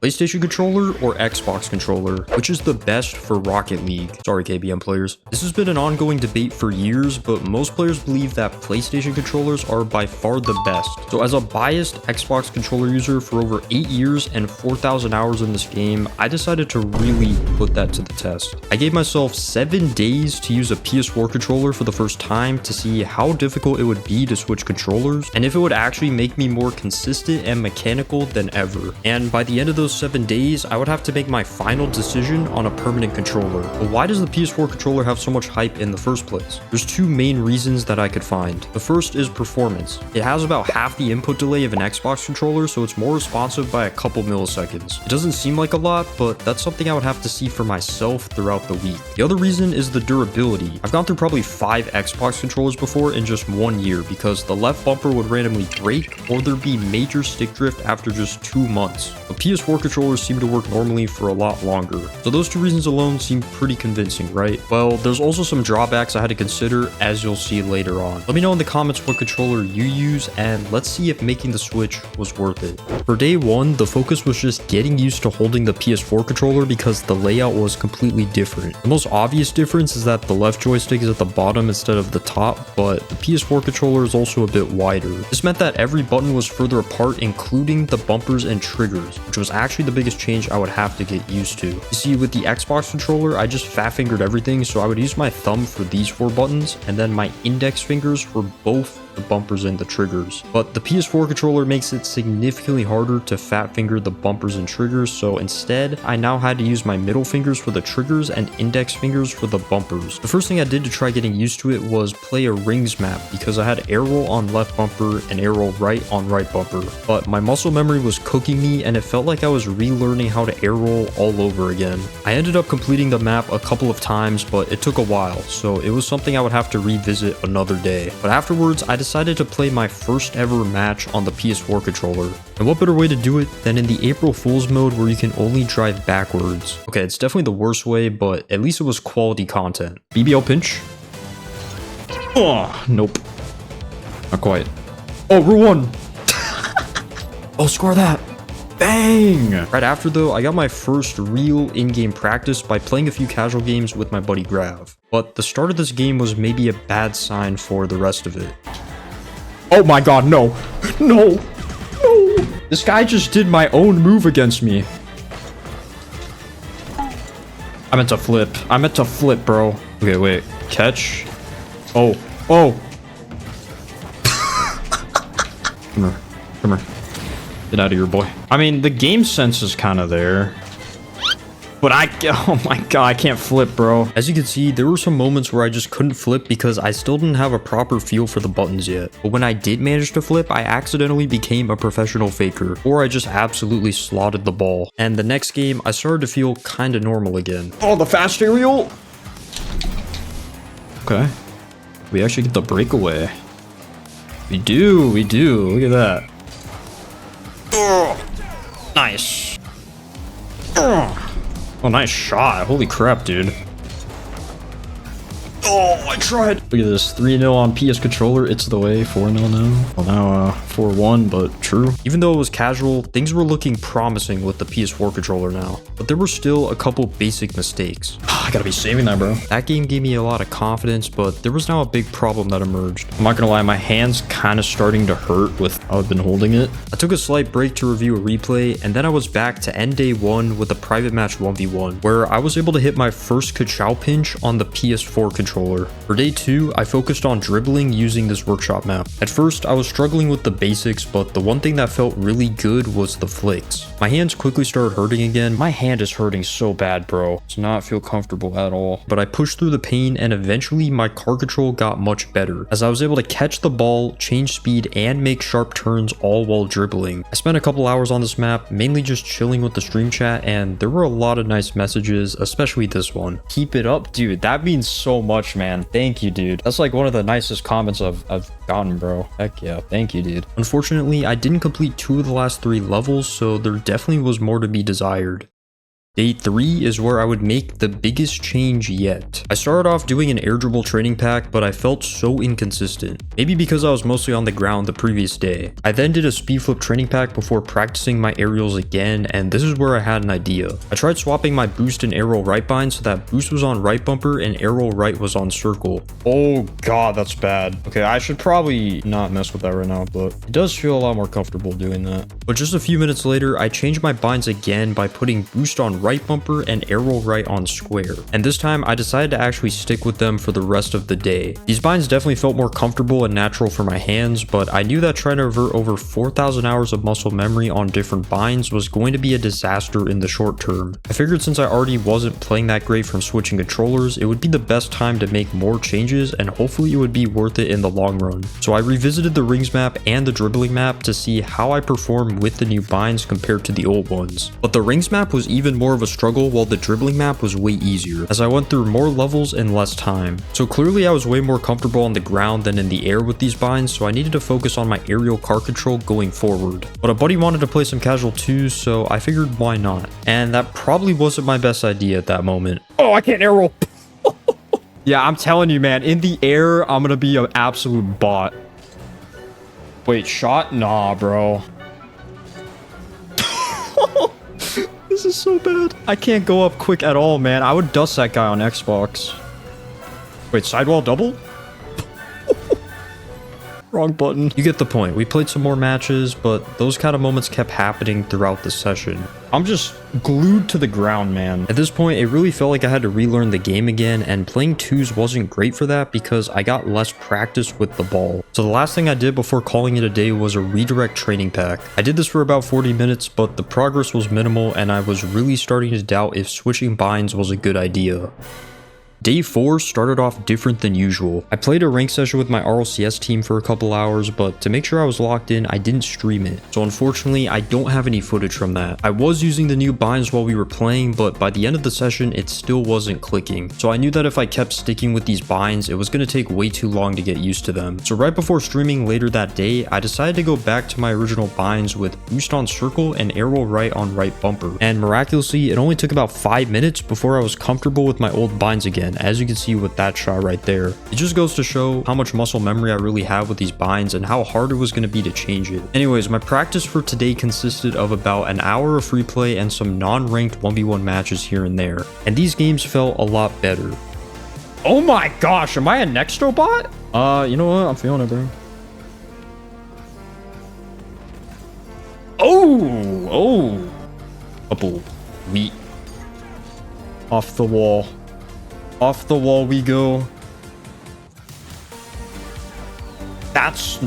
PlayStation controller or Xbox controller? Which is the best for Rocket League? Sorry, KBM players. This has been an ongoing debate for years, but most players believe that PlayStation controllers are by far the best. So as a biased Xbox controller user for over 8 years and 4,000 hours in this game, I decided to really put that to the test. I gave myself 7 days to use a PS4 controller for the first time to see how difficult it would be to switch controllers and if it would actually make me more consistent and mechanical than ever. And by the end of those 7 days, I would have to make my final decision on a permanent controller. But why does the PS4 controller have so much hype in the first place? There's 2 main reasons that I could find. The first is performance. It has about half the input delay of an Xbox controller, so it's more responsive by a couple milliseconds. It doesn't seem like a lot, but that's something I would have to see for myself throughout the week. The other reason is the durability. I've gone through probably 5 Xbox controllers before in just 1 year because the left bumper would randomly break or there'd be major stick drift after just 2 months. But PS4 controllers seem to work normally for a lot longer. So those 2 reasons alone seem pretty convincing, right? Well, there's also some drawbacks I had to consider, as you'll see later on. Let me know in the comments what controller you use, and let's see if making the switch was worth it. For day 1, the focus was just getting used to holding the PS4 controller because the layout was completely different. The most obvious difference is that the left joystick is at the bottom instead of the top, but the PS4 controller is also a bit wider. This meant that every button was further apart, including the bumpers and triggers, which was actually the biggest change I would have to get used to. You see, with the Xbox controller, I just fat fingered everything, so I would use my thumb for these 4 buttons and then my index fingers for both the bumpers and the triggers. But the PS4 controller makes it significantly harder to fat finger the bumpers and triggers, so instead I now had to use my middle fingers for the triggers and index fingers for the bumpers. The first thing I did to try getting used to it was play a rings map because I had air roll on left bumper and air roll right on right bumper, but my muscle memory was cooking me and it felt like I was relearning how to air roll all over again. I ended up completing the map a couple of times, but it took a while, so it was something I would have to revisit another day. But afterwards, I decided to play my first ever match on the PS4 controller. And what better way to do it than in the April Fool's mode where you can only drive backwards. Okay, it's definitely the worst way, but at least it was quality content. BBL pinch. Oh, nope. Not quite. Oh, rule 1. Oh, score that. Bang! Right after though, I got my first real in-game practice by playing a few casual games with my buddy Grav. But the start of this game was maybe a bad sign for the rest of it. Oh my god, no. No. No. This guy just did my own move against me. I meant to flip. I meant to flip, bro. Okay, wait. Catch. Oh. Oh. Come here. Come here. Get out of here, boy. I mean, the game sense is kind of there. But oh my god, I can't flip, bro. As you can see, there were some moments where I just couldn't flip because I still didn't have a proper feel for the buttons yet. But when I did manage to flip, I accidentally became a professional faker, or I just absolutely slotted the ball. And the next game, I started to feel kind of normal again. Oh, the fast aerial! Okay. We actually get the breakaway. We do, we do. Look at that. Oh, nice. Oh, nice shot. Holy crap, dude. Oh, I tried. Look at this. 3-0 on PS controller. It's the way. 4-0 now. Well, now 4-1, but true. Even though it was casual, things were looking promising with the PS4 controller now. But there were still a couple basic mistakes. I gotta be saving that, bro. That game gave me a lot of confidence, but there was now a big problem that emerged. I'm not gonna lie, my hand's kind of starting to hurt with how I've been holding it. I took a slight break to review a replay, and then I was back to end day 1 with a private match 1v1, where I was able to hit my first ka-chow pinch on the PS4 controller. For day 2, I focused on dribbling using this workshop map. At first, I was struggling with the basics, but the one thing that felt really good was the flicks. My hands quickly started hurting again. My hand is hurting so bad, bro. Does not feel comfortable at all. But I pushed through the pain, and eventually my car control got much better, as I was able to catch the ball, change speed, and make sharp turns all while dribbling. I spent a couple hours on this map, mainly just chilling with the stream chat, and there were a lot of nice messages, especially this one. Keep it up, dude. That means so much, man. Thank you, dude. That's like one of the nicest comments I've gotten, bro. Heck yeah. Thank you, dude. Unfortunately, I didn't complete 2 of the last 3 levels, so there definitely was more to be desired. Day 3 is where I would make the biggest change yet. I started off doing an air dribble training pack, but I felt so inconsistent. Maybe because I was mostly on the ground the previous day. I then did a speed flip training pack before practicing my aerials again, and this is where I had an idea. I tried swapping my boost and aerial right bind so that boost was on right bumper and aerial right was on circle. Oh god, that's bad. Okay, I should probably not mess with that right now, but it does feel a lot more comfortable doing that. But just a few minutes later, I changed my binds again by putting boost on right bumper and aerial right on square. And this time I decided to actually stick with them for the rest of the day. These binds definitely felt more comfortable and natural for my hands, but I knew that trying to revert over 4,000 hours of muscle memory on different binds was going to be a disaster in the short term. I figured since I already wasn't playing that great from switching controllers, it would be the best time to make more changes and hopefully it would be worth it in the long run. So I revisited the rings map and the dribbling map to see how I perform with the new binds compared to the old ones. But the rings map was even more of a struggle while the dribbling map was way easier, as I went through more levels in less time. So clearly I was way more comfortable on the ground than in the air with these binds, so I needed to focus on my aerial car control going forward. But a buddy wanted to play some casual too, so I figured why not? And that probably wasn't my best idea at that moment. Oh, I can't aerial! Yeah, I'm telling you, man, in the air, I'm gonna be an absolute bot. Wait, shot? Nah, bro. This is so bad. I can't go up quick at all, man. I would dust that guy on Xbox. Wait, sidewall double? Wrong button. You get the point. We played some more matches, but those kind of moments kept happening throughout the session. I'm just glued to the ground, man. At this point, it really felt like I had to relearn the game again, and playing twos wasn't great for that because I got less practice with the ball. So the last thing I did before calling it a day was a redirect training pack. I did this for about 40 minutes, but the progress was minimal, and I was really starting to doubt if switching binds was a good idea. Day 4 started off different than usual. I played a rank session with my RLCS team for a couple hours, but to make sure I was locked in, I didn't stream it. So unfortunately, I don't have any footage from that. I was using the new binds while we were playing, but by the end of the session, it still wasn't clicking. So I knew that if I kept sticking with these binds, it was going to take way too long to get used to them. So right before streaming later that day, I decided to go back to my original binds with boost on circle and aerial right on right bumper. And miraculously, it only took about 5 minutes before I was comfortable with my old binds again, as you can see with that shot right there. It just goes to show how much muscle memory I really have with these binds and how hard it was going to be to change it. Anyways, my practice for today consisted of about an hour of free play and some non-ranked 1v1 matches here and there. And these games felt a lot better. Oh my gosh, am I a Nextro bot? You know what? I'm feeling it, bro. Oh! Couple wheat. Off the wall. Off the wall we go. That's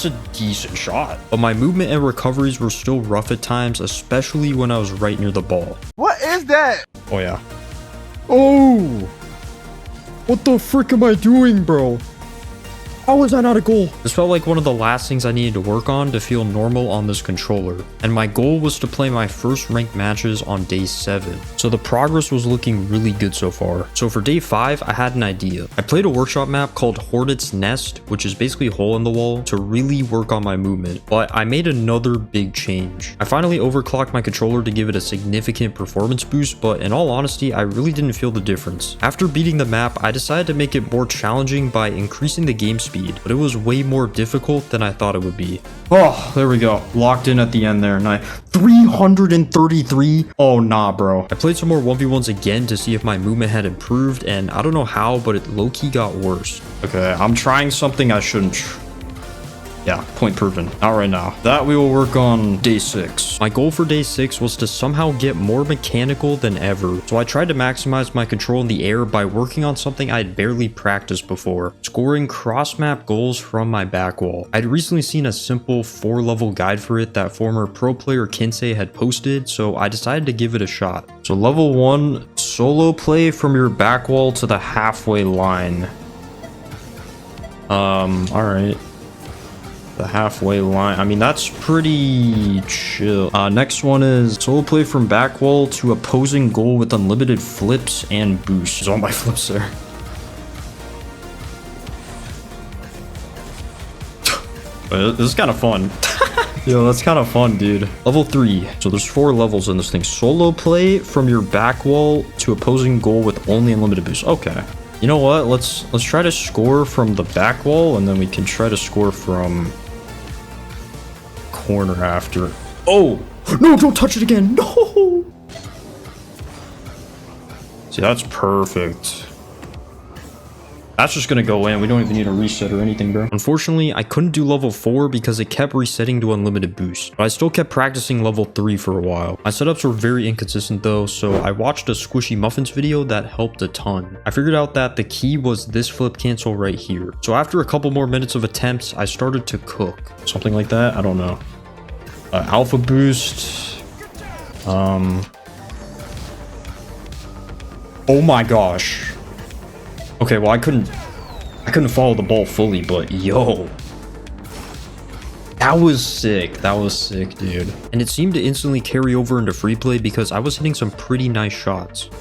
a decent shot. But my movement and recoveries were still rough at times, especially when I was right near the ball. What is that? Oh yeah. Oh! What the frick am I doing, bro? How is that not a goal? This felt like one of the last things I needed to work on to feel normal on this controller. And my goal was to play my first ranked matches on day 7. So the progress was looking really good so far. So for day 5, I had an idea. I played a workshop map called Hornet's Nest, which is basically a hole in the wall, to really work on my movement. But I made another big change. I finally overclocked my controller to give it a significant performance boost, but in all honesty, I really didn't feel the difference. After beating the map, I decided to make it more challenging by increasing the game speed, but it was way more difficult than I thought it would be. Oh, there we go. Locked in at the end there. 333? Oh, nah, bro. I played some more 1v1s again to see if my movement had improved, and I don't know how, but it low-key got worse. Okay, I'm trying something I shouldn't. Yeah, point proven. Not right now. That we will work on day 6. My goal for day 6 was to somehow get more mechanical than ever. So I tried to maximize my control in the air by working on something I'd barely practiced before, scoring cross-map goals from my back wall. I'd recently seen a simple 4-level guide for it that former pro player Kinsey had posted, so I decided to give it a shot. So level 1, solo play from your back wall to the halfway line. Alright. The halfway line. I mean, that's pretty chill. Next one is solo play from back wall to opposing goal with unlimited flips and boosts. There's all my flips there. This is kind of fun. Yo, that's kind of fun, dude. Level 3. So there's 4 levels in this thing. Solo play from your back wall to opposing goal with only unlimited boost. Okay. You know what? Let's try to score from the back wall, and then we can try to score from corner after. Oh! No, don't touch it again. No! See, that's perfect. That's just gonna go in. We don't even need a reset or anything, bro. Unfortunately, I couldn't do level 4 because it kept resetting to unlimited boost. But I still kept practicing level 3 for a while. My setups were very inconsistent though, so I watched a Squishy Muffins video that helped a ton. I figured out that the key was this flip cancel right here. So after a couple more minutes of attempts, I started to cook. Something like that? I don't know. Alpha boost. Oh my gosh. Okay, well, I couldn't follow the ball fully, but yo. That was sick. That was sick, dude. And it seemed to instantly carry over into free play because I was hitting some pretty nice shots.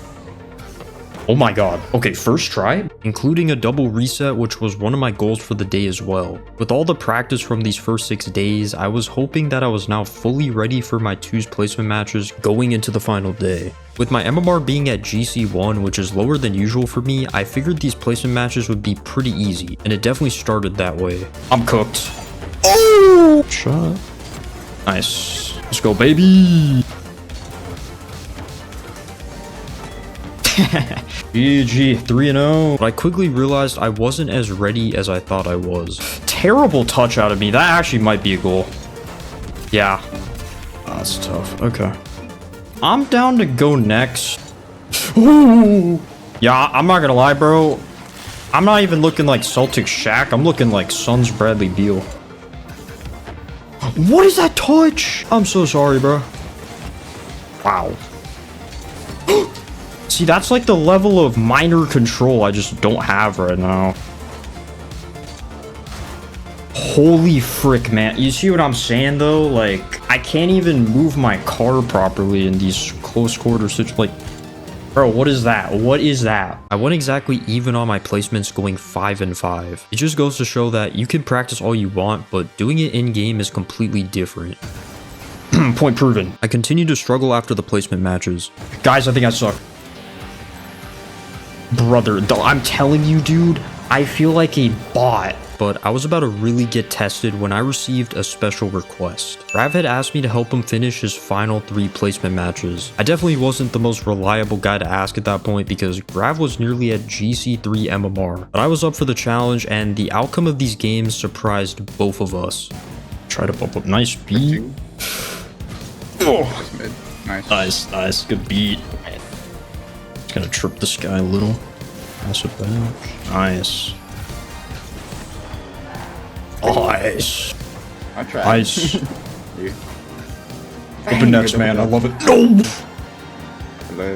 Oh my god. Okay, first try, including a double reset, which was one of my goals for the day as well. With all the practice from these first 6 days, I was hoping that I was now fully ready for my 2's placement matches going into the final day. With my MMR being at GC1, which is lower than usual for me, I figured these placement matches would be pretty easy, and it definitely started that way. I'm cooked. Oh! Shot. Nice. Let's go, baby! GG, 3-0. But I quickly realized I wasn't as ready as I thought I was. Terrible touch out of me. That actually might be a goal. Yeah. Oh, that's tough. Okay. I'm down to go next. Ooh. Yeah, I'm not gonna lie, bro. I'm not even looking like Celtic Shaq. I'm looking like Suns Bradley Beal. What is that touch? I'm so sorry, bro. Wow. See, that's like the level of minor control I just don't have right now. Holy frick, man. You see what I'm saying, though? Like, I can't even move my car properly in these close quarter situations. Like, bro, what is that? What is that? I went exactly even on my placements, going 5 and 5. It just goes to show that you can practice all you want, but doing it in-game is completely different. Point proven. I continued to struggle after the placement matches. Guys, I think I suck. Brother, I'm telling you, dude, I feel like a bot. But I was about to really get tested when I received a special request. Grav had asked me to help him finish his final 3 placement matches. I definitely wasn't the most reliable guy to ask at that point because Grav was nearly at GC3 MMR. But I was up for the challenge, and the outcome of these games surprised both of us. Try to bump up. Nice beat. Oh. Nice, nice. Good beat. Just gonna trip this guy a little. Pass it back. Nice. Nice. I tried. Nice. Open nets, man. I love it. No!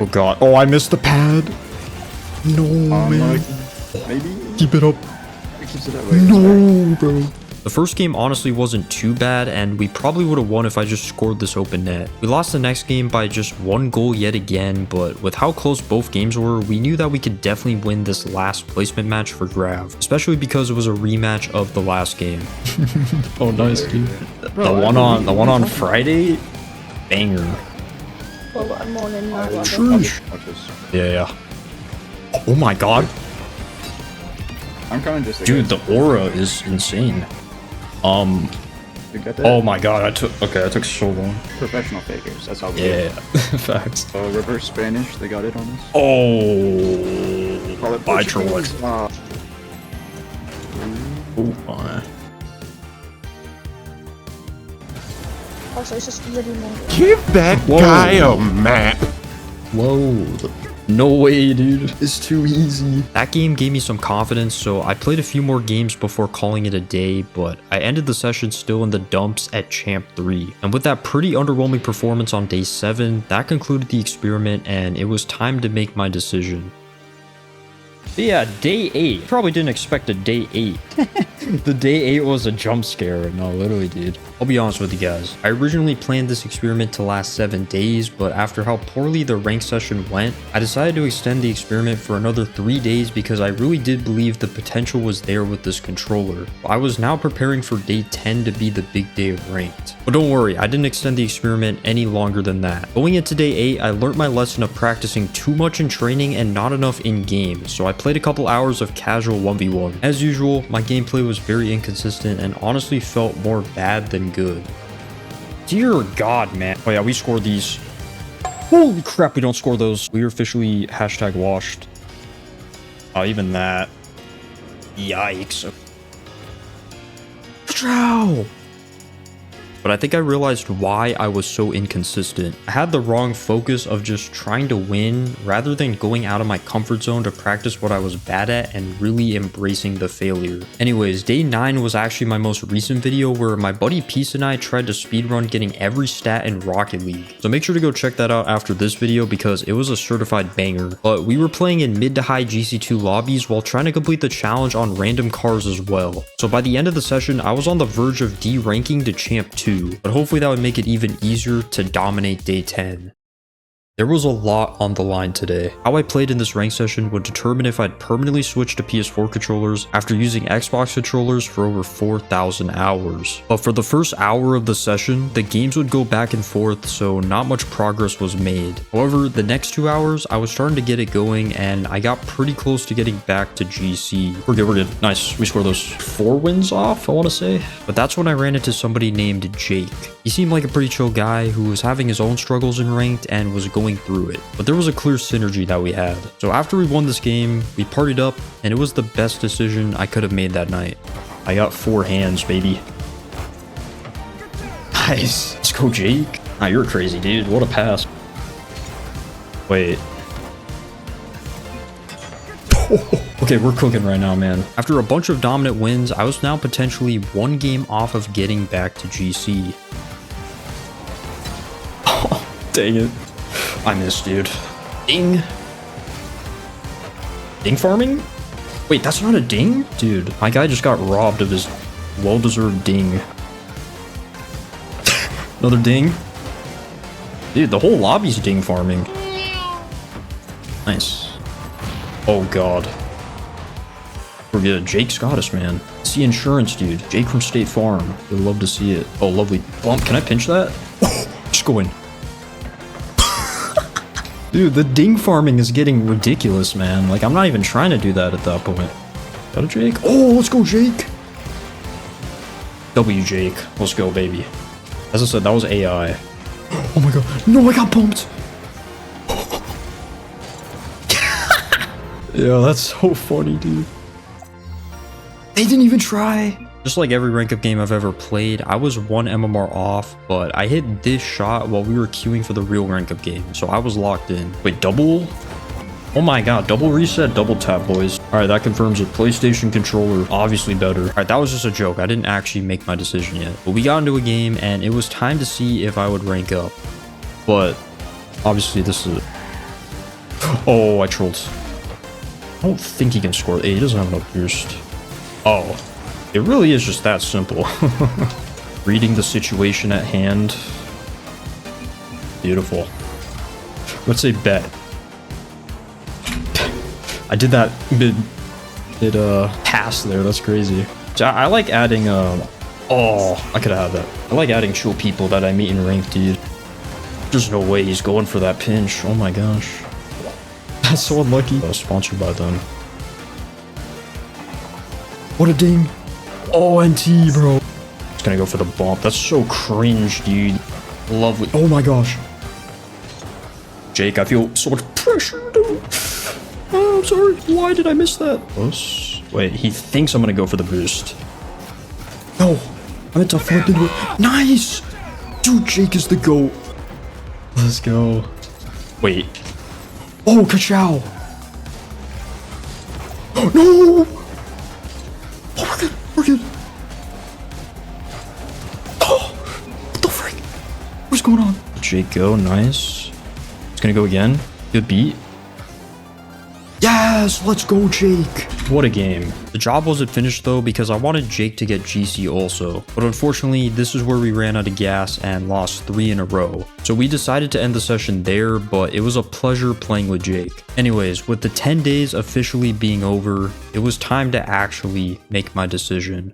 Oh god. Oh, I missed the pad. No, man. Maybe. Keep it up. No, bro. The first game honestly wasn't too bad, and we probably would have won if I just scored this open net. We lost the next game by just 1 goal yet again, but with how close both games were, we knew that we could definitely win this last placement match for Grav, especially because it was a rematch of the last game. Oh, nice, dude. The one on Friday, banger. Well, I'm on in my Yeah. Oh my god. I'm kind of just like, dude, the aura is insane. Oh my god, I took so long. Professional fakers, that's how we do. Facts. Reverse Spanish, they got it on us. Oh, Call it I trolled. Oh my. Also, it's just really long. Give that guy a map. Whoa. No way, dude. It's too easy. That game gave me some confidence, so I played a few more games before calling it a day, but I ended the session still in the dumps at Champ 3. And with that pretty underwhelming performance on day 7, that concluded the experiment, and it was time to make my decision. But yeah, day 8. Probably didn't expect a day 8. The day 8 was a jump scare. No, literally, dude. I'll be honest with you guys. I originally planned this experiment to last 7 days, but after how poorly the rank session went, I decided to extend the experiment for another 3 days because I really did believe the potential was there with this controller. I was now preparing for day 10 to be the big day of ranked. But don't worry, I didn't extend the experiment any longer than that. Going into day 8, I learned my lesson of practicing too much in training and not enough in game, so I played a couple hours of casual 1v1. As usual, my gameplay was very inconsistent and honestly felt more bad than good. Dear God, man. Oh yeah, we scored these. Holy crap, we don't score those. We are officially hashtag washed. Oh, even that. Yikes. Drow! But I think I realized why I was so inconsistent. I had the wrong focus of just trying to win rather than going out of my comfort zone to practice what I was bad at and really embracing the failure. Anyways, day 9 was actually my most recent video where my buddy Peace and I tried to speedrun getting every stat in Rocket League. So make sure to go check that out after this video because it was a certified banger. But we were playing in mid to high GC2 lobbies while trying to complete the challenge on random cars as well. So by the end of the session, I was on the verge of D-ranking to Champ 2. But hopefully that would make it even easier to dominate day 10. There was a lot on the line today. How I played in this rank session would determine if I'd permanently switch to PS4 controllers after using Xbox controllers for over 4,000 hours. But for the first hour of the session, the games would go back and forth, so not much progress was made. However, the next 2 hours, I was starting to get it going and I got pretty close to getting back to GC. We're good. Nice. We scored those 4 wins off, I want to say. But that's when I ran into somebody named Jake. He seemed like a pretty chill guy who was having his own struggles in ranked and was going through it, but there was a clear synergy that we had. So after we won this game, we partied up and it was the best decision I could have made that night. I got 4 hands, baby. Nice. Let's go, Jake. Ah, you're crazy, dude. What a pass. Wait. Okay, we're cooking right now, man. After a bunch of dominant wins, I was now potentially 1 game off of getting back to GC. Oh, dang it. I missed, dude. Ding. Ding farming? Wait, that's not a ding? Dude, my guy just got robbed of his well-deserved ding. Another ding? Dude, the whole lobby's ding farming. Nice. Oh, God. We're good. Jake's got us, man. It's the insurance, dude. Jake from State Farm. You'll love to see it. Oh, lovely bump. Can I pinch that? Just go in. Dude, the ding farming is getting ridiculous, man. Like, I'm not even trying to do that at that point. Got a Jake? Oh, let's go, Jake. W, Jake. Let's go, baby. As I said, that was AI. Oh my God. No, I got bumped. Yeah, that's so funny, dude. They didn't even try. Just like every rank up game I've ever played, I was 1 MMR off, but I hit this shot while we were queuing for the real rank up game, so I was locked in. Wait, double? Oh my God, double reset, double tap, boys. All right, that confirms it. PlayStation controller, obviously better. All right, that was just a joke. I didn't actually make my decision yet. But we got into a game, and it was time to see if I would rank up. But obviously this is... Oh, I trolled. I don't think he can score. Hey, he doesn't have enough boost. Oh. It really is just that simple. Reading the situation at hand. Beautiful. Let's say bet. I did that mid pass there. That's crazy. I like adding oh, I could have had that. I like adding chill people that I meet in ranked, dude. There's no way he's going for that pinch. Oh my gosh. That's so unlucky. Sponsored by them. What a ding. Oh, NT, bro. It's gonna go for the bump. That's so cringe, dude. Lovely. Oh my gosh. Jake, I feel so much pressure, dude. Oh, I'm sorry. Why did I miss that? Close. Wait, he thinks I'm gonna go for the boost. No. I meant to flip into it. Nice. Dude, Jake is the GOAT. Let's go. Wait. Oh, ka-chow. No. Oh, we're good. Oh, what the frick? What's going on? Jake go, nice. It's gonna go again. Good beat. Yes, let's go, Jake. What a game. The job wasn't finished though because I wanted Jake to get GC also, but unfortunately this is where we ran out of gas and lost 3 in a row. So we decided to end the session there, but it was a pleasure playing with Jake. Anyways, with the 10 days officially being over, it was time to actually make my decision.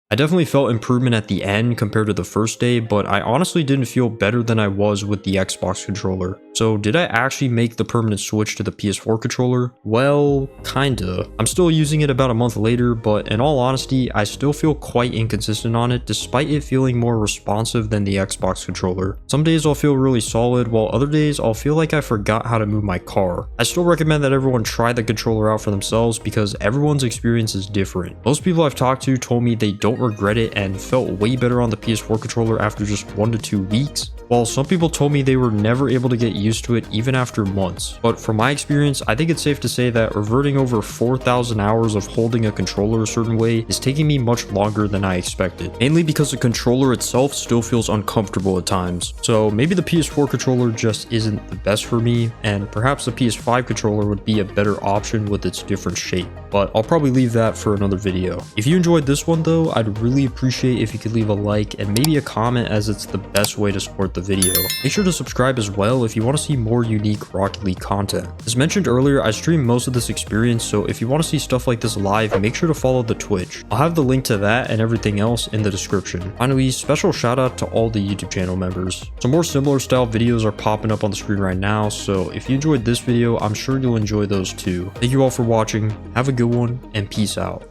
I definitely felt improvement at the end compared to the first day, but I honestly didn't feel better than I was with the Xbox controller. So did I actually make the permanent switch to the PS4 controller? Well, kinda. I'm still using it about a month later, but in all honesty, I still feel quite inconsistent on it despite it feeling more responsive than the Xbox controller. Some days I'll feel really solid, while other days I'll feel like I forgot how to move my car. I still recommend that everyone try the controller out for themselves because everyone's experience is different. Most people I've talked to told me they don't regret it and felt way better on the PS4 controller after just 1 to 2 weeks, while some people told me they were never able to get used to it even after months. But from my experience, I think it's safe to say that reverting over 4,000 hours of holding a controller a certain way is taking me much longer than I expected, mainly because the controller itself still feels uncomfortable at times. So maybe the PS4 controller just isn't the best for me, and perhaps the PS5 controller would be a better option with its different shape, but I'll probably leave that for another video. If you enjoyed this one though, I'd really appreciate if you could leave a like and maybe a comment, as it's the best way to support the video. Make sure to subscribe as well if you want to see more unique Rocket League content. As mentioned earlier, I stream most of this experience, so if you want to see stuff like this live, make sure to follow the Twitch. I'll have the link to that and everything else in the description. Finally, special shout out to all the YouTube channel members. Some more similar style videos are popping up on the screen right now, so if you enjoyed this video, I'm sure you'll enjoy those too. Thank you all for watching, have a good one, and peace out.